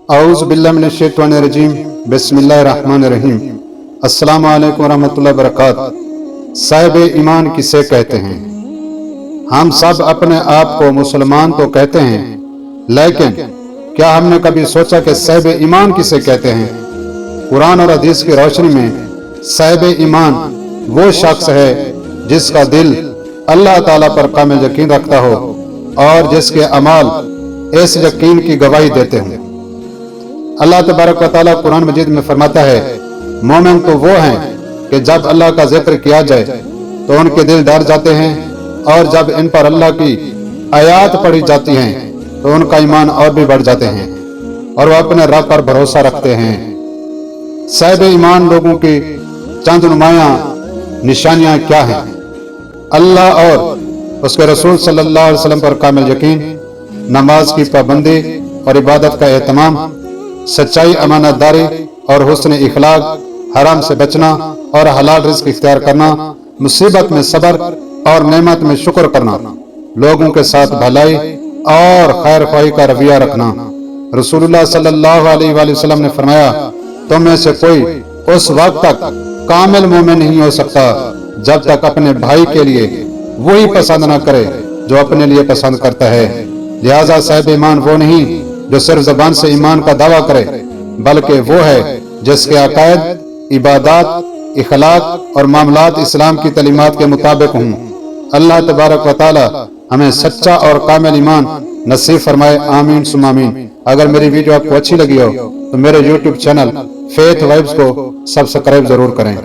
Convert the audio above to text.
اعوذ باللہ من الشیطان الرجیم بسم اللہ الرحمن الرحیم۔ السلام علیکم ورحمۃ اللہ وبرکاتہ۔ صاحب ایمان کسے کہتے ہیں؟ ہم سب اپنے آپ کو مسلمان تو کہتے ہیں، لیکن کیا ہم نے کبھی سوچا کہ صاحب ایمان کسے کہتے ہیں؟ قرآن اور حدیث کی روشنی میں صاحب ایمان وہ شخص ہے جس کا دل اللہ تعالیٰ پر کامل یقین رکھتا ہو اور جس کے اعمال اس یقین کی گواہی دیتے ہیں۔ اللہ تبارک و تعالیٰ قرآن مجید میں فرماتا ہے، مومن تو وہ ہیں کہ جب اللہ کا ذکر کیا جائے تو ان کے دل ڈر جاتے ہیں، اور جب ان پر اللہ کی آیات پڑھی جاتی ہیں تو ان کا ایمان اور بھی بڑھ جاتے ہیں اور وہ اپنے رب پر بھروسہ رکھتے ہیں۔ صاحب ایمان لوگوں کی چند نمایاں نشانیاں کیا ہیں؟ اللہ اور اس کے رسول صلی اللہ علیہ وسلم پر کامل یقین، نماز کی پابندی اور عبادت کا اہتمام، سچائی، امانت داری اور حسن اخلاق، حرام سے بچنا اور حلال رزق اختیار کرنا، مصیبت میں صبر اور نعمت میں شکر کرنا، لوگوں کے ساتھ بھلائی اور خیر خواہی کا رویہ رکھنا۔ رسول اللہ صلی اللہ علیہ وآلہ وسلم نے فرمایا، تم میں سے کوئی اس وقت تک کامل مومن نہیں ہو سکتا جب تک اپنے بھائی کے لیے وہی پسند نہ کرے جو اپنے لیے پسند کرتا ہے۔ لہذا صاحب ایمان وہ نہیں جو صرف زبان سے ایمان کا دعویٰ کرے، بلکہ وہ ہے جس کے عقائد، عبادات، اخلاق اور معاملات اسلام کی تعلیمات کے مطابق ہوں۔ اللہ تبارک و تعالی ہمیں سچا اور کامل ایمان نصیب فرمائے، آمین ثم آمین۔ اگر میری ویڈیو آپ کو اچھی لگی ہو تو میرے یوٹیوب چینل فیتھ وائبز کو سبسکرائب ضرور کریں۔